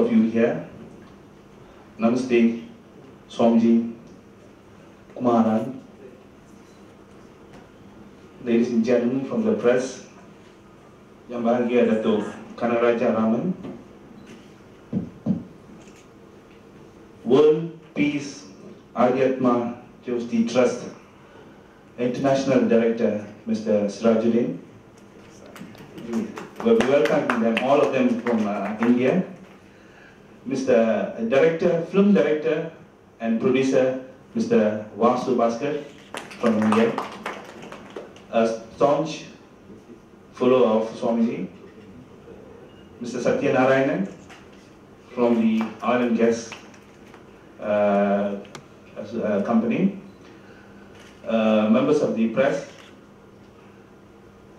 of you here. Namaste, Swamiji, Kumaran, ladies and gentlemen from the press, Yang Bahagia Dato' Kanaraja Raman, World Peace Adhyatma Jyoti Trust International Director, Mr. Sirajuddin. We welcome them, all of them from India. Mr. Director, Film Director and Producer, Mr. Vasu Bhaskar from India. A staunch follower of Swamiji. Mr. Satya Narayanan from the oil and gas company. Members of the press,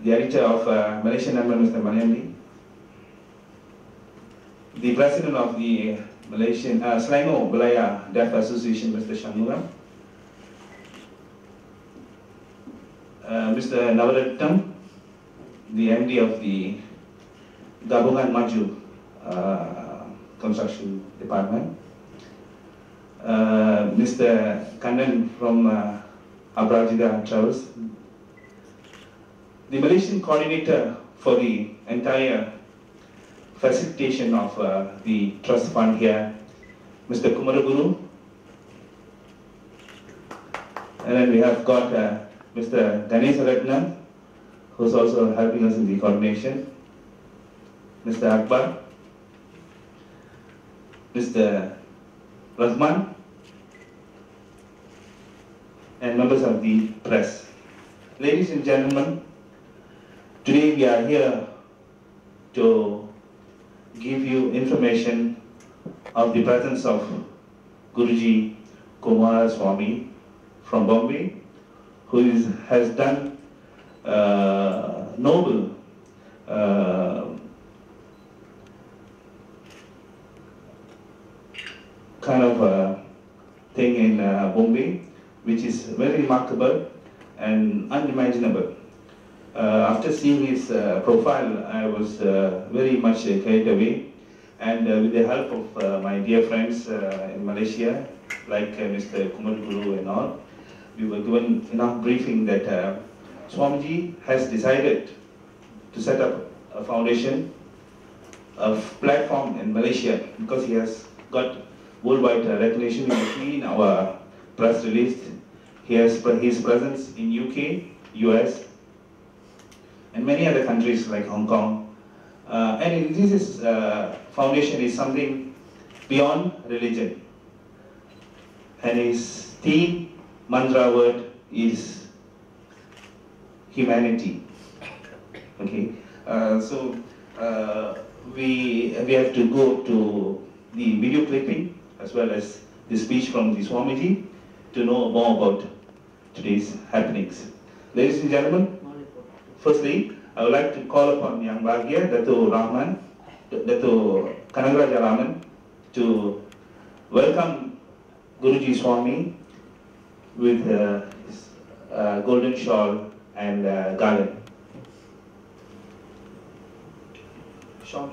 the editor of Malaysian number, Mr. Maniandi, the president of the Malaysian Selangor Belaya Deaf Association, Mr. Shanmugam, Mr. Navaratnam, the MD of the Gabungan Maju Construction Department, Mr. Kannan from Abrajida Travels, the Malaysian coordinator for the entire facilitation of the trust fund here, Mr. Kumaraguru, and then we have got Mr. Ganesh Ratna, who's also helping us in the coordination, Mr. Akbar, Mr. Rahman, and members of the press. Ladies and gentlemen, today we are here to give you information of the presence of Guruji Kumara Swami from Bombay, who has done noble kind of thing in Bombay, which is very remarkable and unimaginable. After seeing his profile, I was very much carried away, and with the help of my dear friends in Malaysia, like Mr. Kumar Guru and all, we were given enough briefing that Swamiji has decided to set up a foundation, a platform in Malaysia, because he has got worldwide recognition. You see in our press release, he has his presence in UK, US, and many other countries like Hong Kong. And this foundation is something beyond religion. And his theme, mantra word, is humanity. Okay, so we have to go to the video clipping as well as the speech from the Swamiji to know more about today's happenings. Ladies and gentlemen, firstly, I would like to call upon Yang Bahagia Dato' Kanaraja Raman to welcome Guruji Swami with his golden shawl and garland. Shawl.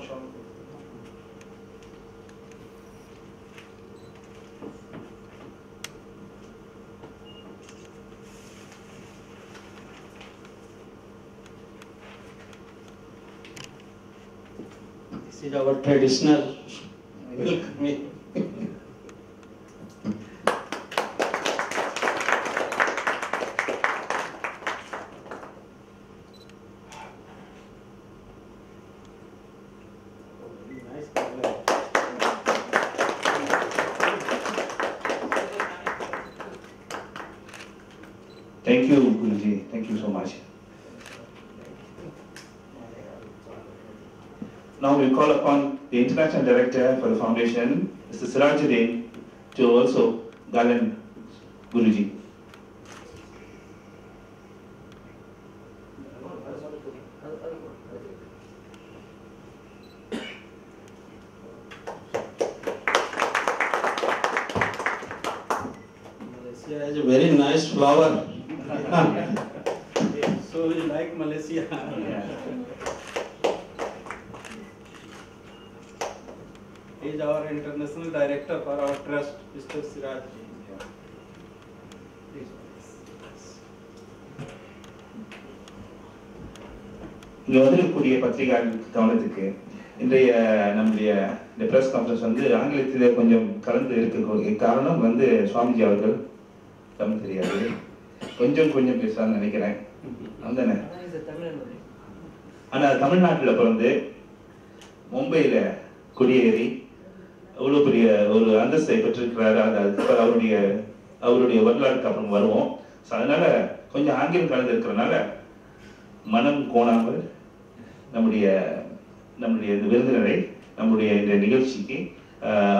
This is our traditional welcoming. Thank you, Guruji. Thank you so much. Now we call upon the International Director for the Foundation, Mr. Sirajuddin, to also garland Guruji. Malaysia has a very nice flower. So we like Malaysia. Yeah. He is our international director for our trust, Mr. Siraj. இங்கே வந்திருக்கக்கூடிய பத்திரிகையாளர்களுக்கு கவனத்துக்கு இன்றைய நம்முடைய இந்த press conference வந்து ஆங்கிலத்தில் கொஞ்சம் கலந்து இருக்க காரணம் வந்து சுவாமிஜி அவர்கள் தமிழ் தெரியாது, கொஞ்சம் பேசுகிறான்னு நினைக்கிறேன். அந்தானே? ஆனால் தமிழ்நாட்டில் பிறந்து மும்பையில் குடியேறி அவ்வளோ பெரிய ஒரு அந்தஸ்தை பெற்றிருக்கிறாரு. அது அவருடைய வரலாறுக்கு அப்புறம் வருவோம். ஸோ அதனால் கொஞ்சம் ஆங்கிலம் கலந்து இருக்கிறதுனால மனம் கோணாமல் நம்முடைய விருந்தினரை நம்முடைய இந்த நிகழ்ச்சிக்கு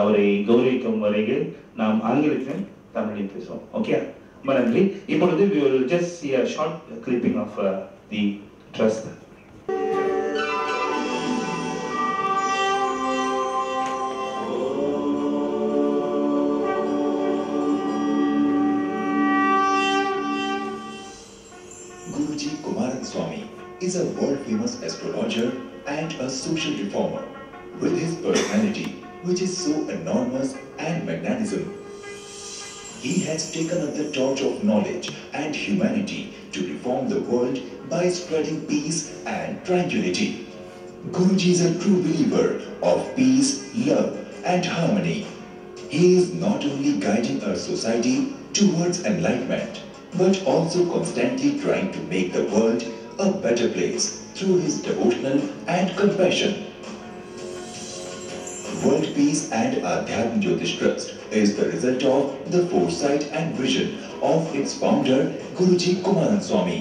அவரை கௌரவிக்கும் வரையில் நாம் ஆங்கிலத்திலும் தமிழில் பேசுவோம். ஓகே, ரொம்ப நன்றி. இப்பொழுது we will just see a short clipping of the trust. Guruji Kumaran Swami is a world-famous astrologer and a social reformer. With his personality, which is so enormous and magnetism, he has taken up the torch of knowledge and humanity to reform the world by spreading peace and tranquility. Guruji is a true believer of peace, love and harmony. He is not only guiding our society towards enlightenment, but also constantly trying to make the world a better place through his devotional and compassion. World Peace and Adhyatm Jyotish Trust is the result of the foresight and vision of its founder Guruji Kumaran Swami.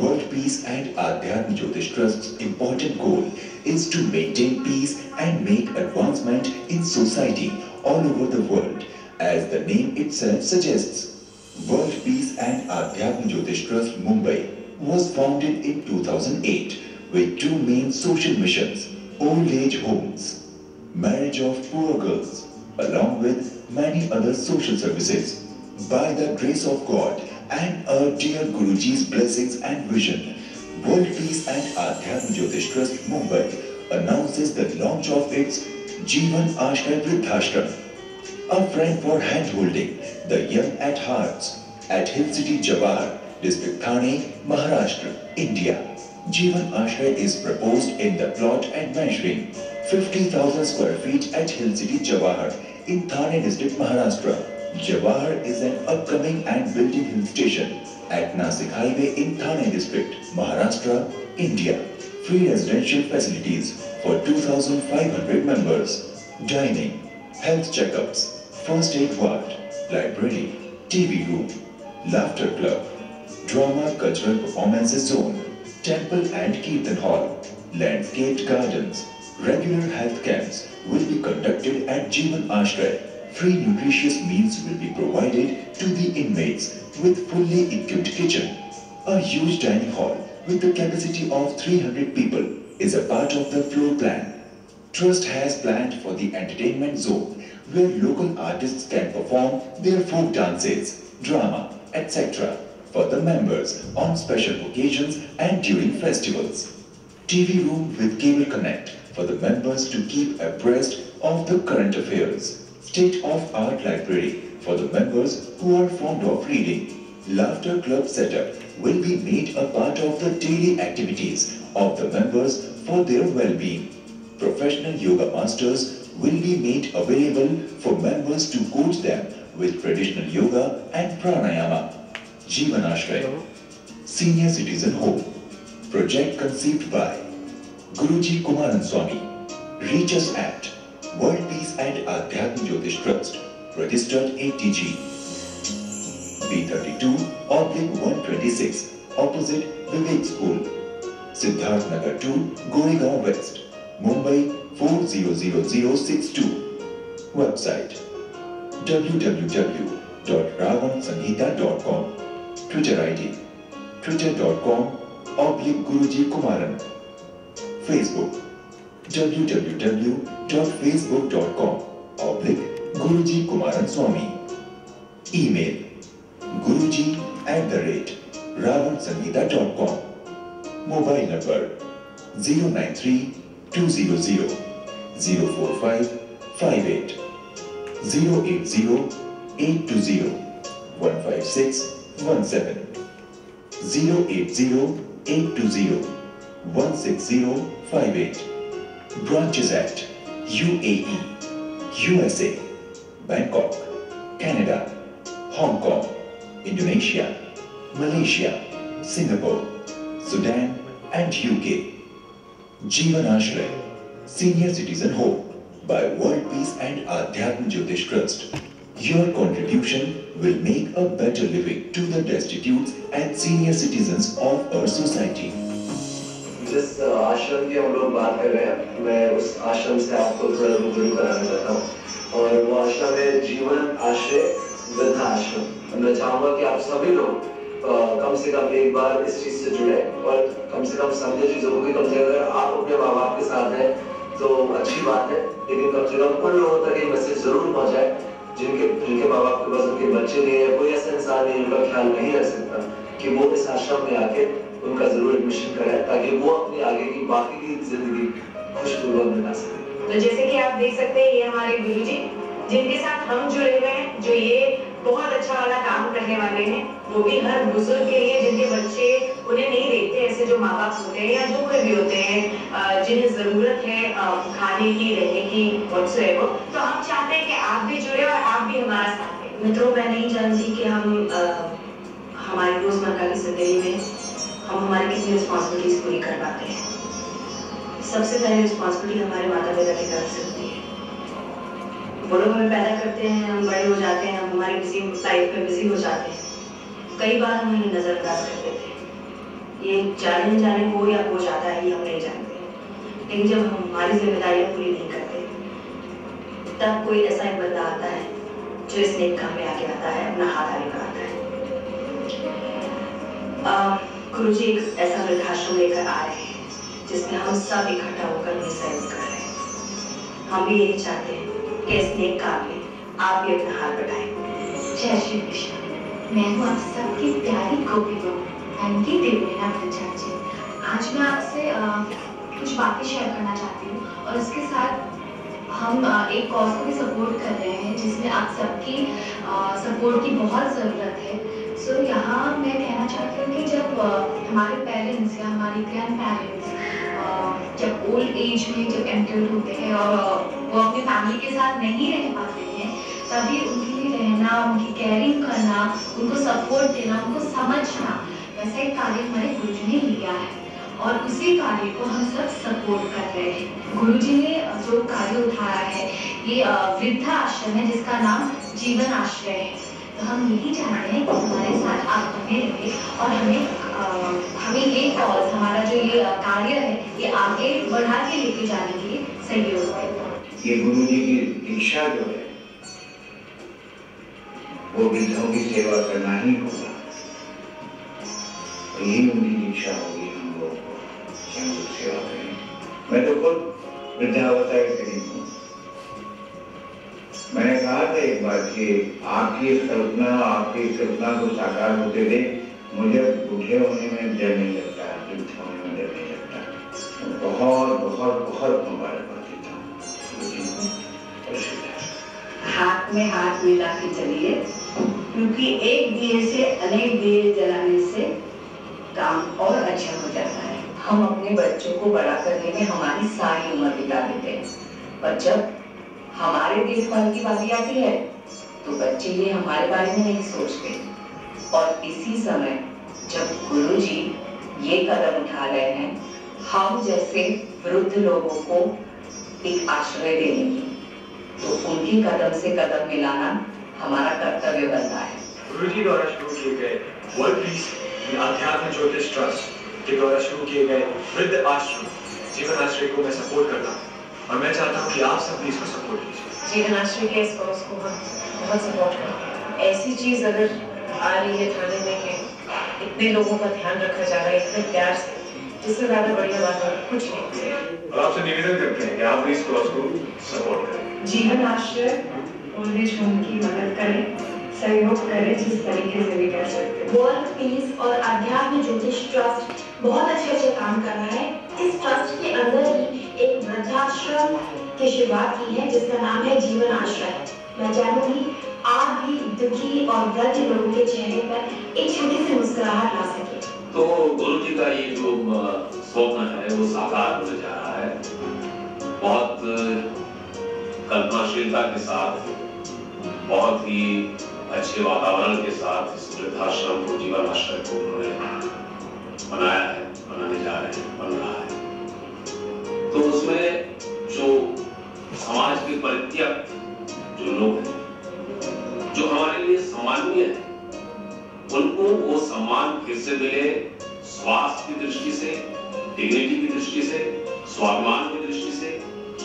World Peace and Adhyatm Jyotish Trust's important goal is to maintain peace and make advancement in society all over the world, as the name itself suggests. World Peace and Adhyatm Jyotish Trust Mumbai was founded in 2008 with two main social missions: old age homes, marriage of poor girls, along with many other social services. By the grace of God and our dear Guruji's blessings and vision, World Peace and Adhyatm Jyotish Trust Mumbai announces the launch of its Jeevan Ashray Vridhashram, a friend for handholding the young at hearts, at Hill City, Jawahar, District Thane, Maharashtra, India. Jeevan Ashray is proposed in the plot and measuring 50,000 square feet at Hill City, Jawahar, in Thane District, Maharashtra. Jawahar is an upcoming and building hill station at Nasik Highway in Thane District, Maharashtra, India. Free residential facilities for 2,500 members, dining, health checkups, first aid ward, library, TV room, laughter club, drama cultural performances zone, temple and kirtan hall, landscaped gardens. Regular health camps will be conducted at Jeevan Ashray. Free nutritious meals will be provided to the inmates with fully equipped kitchen. A huge dining hall with the capacity of 300 people is a part of the floor plan. Trust has planned for the entertainment zone where local artists can perform their folk dances, drama, etc. for the members on special occasions and during festivals. TV room with cable connect for the members to keep abreast of the current affairs. State-of-art library for the members who are fond of reading. Laughter club setup will be made a part of the daily activities of the members for their well-being. Professional yoga masters will be made available for members to coach them with traditional yoga and pranayama. Jeevan Ashray, Senior Citizen Home. Project conceived by Guruji Kumaran Swami. Reach us at World Peace and Adhyatm Jyotish Trust, registered ATG, B32/126, opposite Vivek School, Siddharth Nagar 2, Goregaon West, Mumbai 400062. Website www.ravansanhita.com. Twitter ID twitter.com/Guruji Kumaran. Facebook www.facebook.com/Guruji Kumaran Swami. Email guruji@ravansanhita.com. Mobile number 093 200 045 58 080 820 15617 080 820 16058. Branches at UAE, USA, Bangkok, Canada, Hong Kong, Indonesia, Malaysia, Singapore, Sudan and UK. Jeevan Ashray, Senior Citizen Home by World Peace and Adhyatm Jyotish Trust. Your contribution will make a better living to the destitute and senior citizens of our society. जिस आश्रम की हम लोग बात कर रहे हैं, मैं उस आश्रम से आपको थोड़ा रूबरू कराना चाहता हूँ और वो आश्रम है जीवन आश्रय वृद्धा आश्रम। मैं चाहूँगा कि आप सभी लोग कम से कम एक बार इस चीज से जुड़े और कम से कम समझे चीजों को। कम से कम अगर आप अपने माँ बाप के साथ हैं तो अच्छी बात है, लेकिन कम से कम उन लोगों तक ये मैसेज जरूर पहुँचाए जिनके माँ बाप के पास उनके बच्चे नहीं है, कोई ऐसा इंसान नहीं उनका ख्याल नहीं रख सकता, कि वो इस आश्रम में आके उनका जरूर एडमिशन कराए ताकि वो अपनी आगे की बाकी की जिंदगी खुशपूर्वक बिता सके। तो जैसे कि आप देख सकते हैं, ये हमारे गुरुजी जिनके साथ हम जुड़े हुए हैं, जो ये बहुत अच्छा वाला काम करने वाले हैं, वो भी हर बुजुर्ग के लिए जिनके बच्चे उन्हें नहीं देखते, ऐसे जो माँ बाप होते हैं या जो कोई भी होते हैं जिन्हें जरूरत है खाने की, रहने की, व्हाटसोएवर। तो हम चाहते हैं कि आप भी जुड़े और आप भी हमारा साथ दें। मित्रों, मैं नहीं जानती कि हम हमारी रोजमर्रा की जिंदगी में हम हमारी कितनी रिस्पॉन्सिबिलिटीज पूरी कर पाते हैं। सबसे पहले रिस्पॉन्सिबिलिटी हमारे माता पिता की तरफ से होती है। वो लोग हमें पैदा करते हैं, हम बड़े हो जाते हैं, हम हमारी बिजी लाइफ में बिजी हो जाते हैं। कई बार हम इन्हें नजरअंदाज कर देते हैं। ये जाने जाने हो या हो जाता है, ये हम नहीं जानते। लेकिन जब हम हमारी जिम्मेदारियां पूरी नहीं करते, तब कोई ऐसा एक बंदा आता है जो इस नेक काम में आगे आता है, अपना हाथ आगे बढ़ाता है। गुरुजी एक ऐसा वृद्धाश्रम लेकर आ रहे हैं जिसमें हम सब इकट्ठा होकर उन्हें सहयोग कर रहे हैं। हम भी यही चाहते हैं कि इस नेक काम में आप भी अपना हाथ बढ़ाएं। जय श्री कृष्ण। मैं हूँ आप सबकी प्यारी गोपी बहू देवलीना पंचायत जी। आज मैं आपसे कुछ बातें शेयर करना चाहती हूँ और उसके साथ हम एक कॉज को भी सपोर्ट कर रहे हैं जिसमें आप सबकी सपोर्ट की बहुत ज़रूरत है। सो यहाँ मैं कहना चाहती हूँ कि जब हमारे पेरेंट्स या हमारी ग्रैंड पेरेंट्स जब ओल्ड एज में जब एंटर होते हैं और वो अपनी फैमिली के साथ नहीं रह पाते हैं, तभी उनके लिए रहना, उनकी केयरिंग करना, उनको सपोर्ट देना, उनको समझना, वैसा एक कार्य हमारे गुरुजी ने लिया है और उसी कार्य को हम सब सपोर्ट कर रहे हैं। गुरुजी ने जो कार्य उठाया है, ये वृद्धा आश्रम है जिसका नाम जीवन आश्रय है। तो हम यही चाहते हैं कि हमारे साथ आप बने रहे और हमें ये कॉज, हमारा जो ये कार्य है, ये आगे बढ़ा के लेके जाने के लिए सहयोग है। ये गुरुजी की दीक्षा जो है वो वृद्धों की सेवा करना ही होगा, तो यही उनकी दीक्षा होगी हम लोगों को कि हम लोग सेवा करें। मैं तो खुद वृद्धावस्था के करीब हूँ। मैंने कहा था एक बार कि आपकी कल्पना को साकार होते देख मुझे बूढ़े होने में डर नहीं लगता, वृद्ध होने में डर नहीं लगता। बहुत बहुत बहुत मुबारकबाद देता हूँ। हाथ में हाथ मिला के चलिए, क्योंकि एक दिए से अनेक दिए जलाने से काम और अच्छा हो जाता है। हम अपने बच्चों को बड़ा करने में हमारी सारी उम्र बिता देते हैं, पर जब हमारे देखभाल की बारी आती है तो बच्चे ये हमारे बारे में नहीं सोचते। और इसी समय जब गुरुजी ये कदम उठा रहे हैं हम जैसे वृद्ध लोगों को एक आश्रय देने की, तो उनकी कदम से कदम मिलाना हमारा कर्तव्य बनता है। गुरुजी द्वारा शुरू किए गए वर्ल्ड पीस एंड अध्यात्म ज्योतिष ट्रस्ट के द्वारा शुरू किए गए वृद्ध आश्रम जीवन आश्रय को मैं सपोर्ट करता हूँ और मैं चाहता हूँ कि आप सब भी इसको सपोर्ट कीजिए। जीवन आश्रय के इस कोर्स को हम बहुत सपोर्ट करते हैं। ऐसी चीज अगर आ रही है थाने में है, इतने लोगों का ध्यान रखा जा रहा है इतने प्यार से, जिससे ज्यादा बढ़िया बात और कुछ नहीं। और आपसे निवेदन करते हैं कि आप भी इस कोर्स को सपोर्ट करें। जीवन आश्रय ओल्ड एज होम की मदद करें, सहयोग करें जिस तरीके से भी कर सकते हैं। वर्ल्ड पीस और अध्यात्म ज्योतिष ट्रस्ट बहुत अच्छे काम कर रहा है। इस ट्रस्ट के अंदर ही एक वृद्धाश्रम की शुरुआत की है जिसका नाम है जीवन आश्रय। मैं जानूंगी आप भी दुखी और वृद्ध लोगों के चेहरे पर एक छोटी सी मुस्कुराहट ला सके। तो गुरु जी का ये जो स्वप्न है वो साकार होने जा रहा है। बहुत कल्पनाशीलता के साथ, बहुत ही अच्छे वातावरण के साथ इस वृद्धाश्रम को, जीवन आश्रय को उन्होंने बनाया है, बनाने जा रहे हैं, बन रहा है। तो उसमें जो समाज के परित्यक्त जो लोग हैं, जो हमारे लिए सम्माननीय है, उनको वो सम्मान फिर से मिले, स्वास्थ्य की दृष्टि से, डिग्निटी की दृष्टि से, स्वाभिमान की दृष्टि से,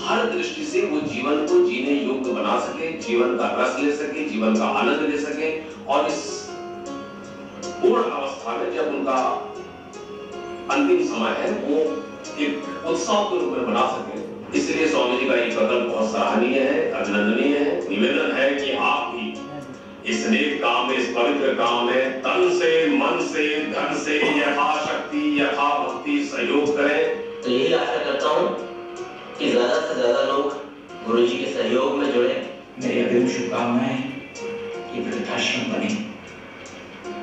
हर दृष्टि से वो जीवन को जीने योग्य बना सके, जीवन का रस ले सके, जीवन का आनंद ले सके, और इस पूर्ण अवस्था में जब उनका अंतिम समय है वो एक उत्सव के रूप में बना सके। इसलिए स्वामी जी का ये कदम बहुत सराहनीय है, अभिनंदनीय है। निवेदन है कि आप भी इस नेक काम में, इस पवित्र काम में तन से, मन से, धन से, यथाशक्ति, यथाभक्ति सहयोग करें। तो यही आशा करता हूँ कि ज्यादा से ज्यादा लोग गुरु जी के सहयोग में जुड़े। मेरी अग्रिम शुभकामनाएं कि वृद्धाश्रम बने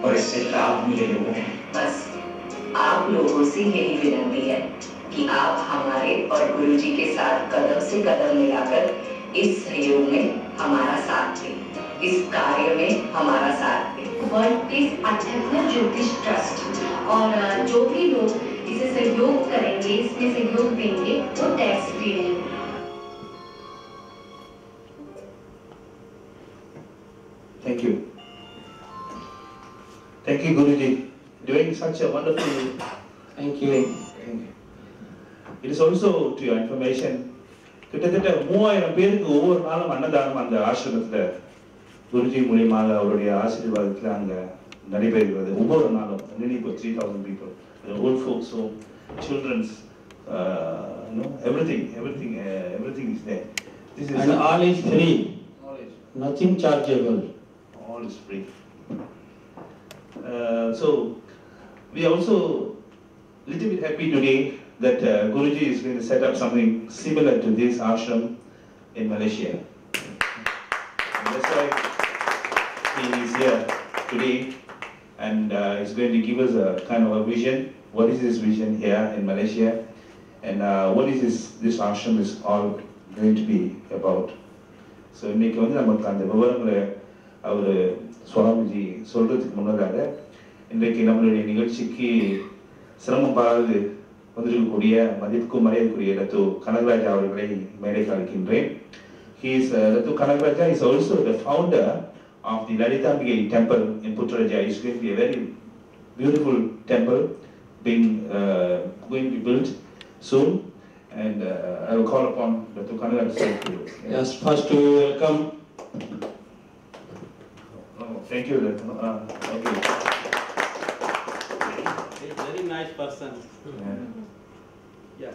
और इससे लाभ मिले लोगों को। बस आप लोगों से यही विनती है कि आप हमारे और गुरु जी के साथ कदम से कदम मिलाकर इस सहयोग में हमारा साथ दें, इस कार्य में हमारा साथ दें। वर्ल्ड पीस आध्यात्मिक ज्योतिष ट्रस्ट और जो भी लोग इसे सहयोग करेंगे, इसमें सहयोग देंगे, वो टैक्स फ्री रहेंगे। Thank you. Thank you, Guruji. Doing such a wonderful Thank you. thing. It is also to your information. கிட்டத்தட்ட 3000 பேருக்கு ஒவ்வொரு நாளும் அன்னதானம் அந்த ஆசிரமத்தில் குருஜி மூலியமாக அவருடைய ஆசீர்வாதத்தில் அங்கே நடைபெறுகிறது. ஒவ்வொரு நாளும் nearly 3000 people, the old folks home, children's, everything is there. This is And all is free. Nothing chargeable. All is free. So we are also a little bit happy today that Guruji is going to set up something similar to this ashram in Malaysia. And that's why he is here today, and he's going to give us a kind of a vision. What is his vision here in Malaysia, and what is this ashram is all going to be about. So இன்னைக்கு வந்து நமக்கு அந்த விவரங்களை அவர் சுவாமிஜி சொல்றதுக்கு முன்னதாக இன்றைக்கு நம்மளுடைய நிகழ்ச்சிக்கு சிரமம் பாராது வந்திருக்கக்கூடிய மதிப்புக்கும் மரியாதைக்குரிய ரத்து கனகராஜா அவர்களை மேடைக்கு அழைக்கின்றேன். Ratu Kanagaraja is also the founder of the Lalitambikai temple in Putrajaya. It's going to be a very beautiful temple going to be built soon, and I will call upon Ratu Kanagaraja to say a few words. Yes, first we welcome. Thank you, Ratu. Okay. He's a very nice person. Yeah.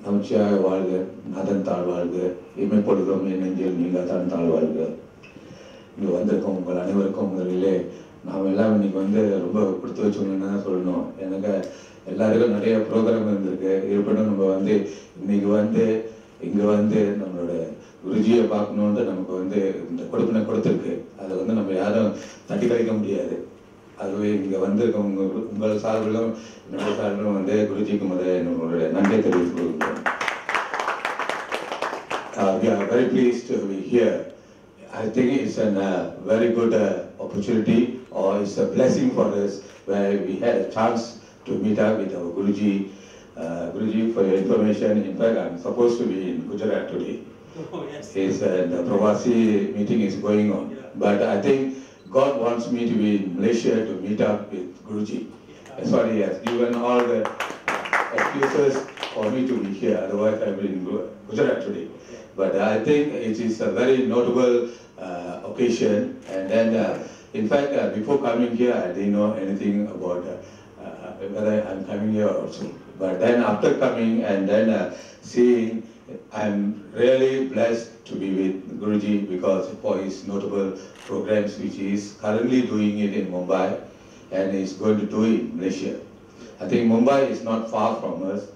நமச்சியாக வாழ்க, northern தாழ் வாழ்க, இமைப்பொழுதும் என் நெஞ்சில் நீங்காதான் தாழ் வாழ்க. இங்கே வந்திருக்கோம் உங்கள் அனைவருக்கும் முதலிலே நாம் எல்லாம் இன்னைக்கு வந்து ரொம்ப கொடுத்து வச்சோம்னு தான் சொல்லணும். எனக்கு எல்லாருக்கும் நிறைய ப்ரோக்ராம் இருந்திருக்கு. இருப்பினும் நம்ம வந்து இன்னைக்கு வந்து இங்கே வந்து நம்மளோட குருஜியை பார்க்கணுன்ட்டு நமக்கு வந்து இந்த கொடுப்பினை கொடுத்துருக்கு. அதை வந்து நம்ம யாரும் தட்டி கழிக்க முடியாது. அதுவே இங்கே வந்திருக்கவங்க உங்கள் சார்பிலும் என்னுடைய சார்பிலும் வந்து குருஜிக்கு முதல்ல நம்மளுடைய நன்றி தெரிவித்துக் கொள்கிறோம். We are very pleased to be here. I think it's a very good opportunity, or it's a blessing for us where we had a chance to meet up with our Guruji. Guruji, for your information, in fact, I'm supposed to be in Gujarat today. Oh, yes. The Pravasi meeting is going on. Yeah. But I think God wants me to be in Malaysia to meet up with Guruji. That's why he has given all the excuses for me to be here. Otherwise, I will be in Gujarat today. But I think it is a very notable occasion. And then, in fact, before coming here, I didn't know anything about whether I'm coming here also. But then after coming and then seeing, I'm really blessed to be with Guruji because for his notable programs which he is currently doing it in Mumbai. and he's going to do it in Malaysia. I think Mumbai is not far from us.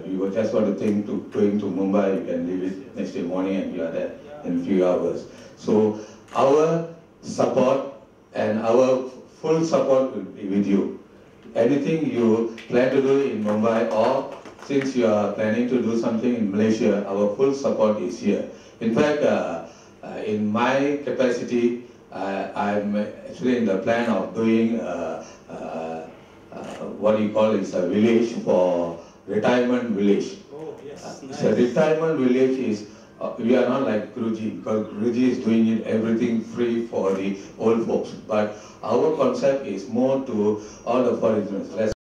We were just going to think to going to Mumbai, you can leave it next day morning and you are there in a few hours. So our support and our full support will be with you. Anything you plan to do in Mumbai, or since you are planning to do something in Malaysia, our full support is here. In fact, in my capacity, I'm actually in the plan of doing what you call is a village for retirement village. Oh, yes. Nice. So retirement village is, we are not like Guruji, because Guruji is doing it everything free for the old folks. But our concept is more to all the foreigners.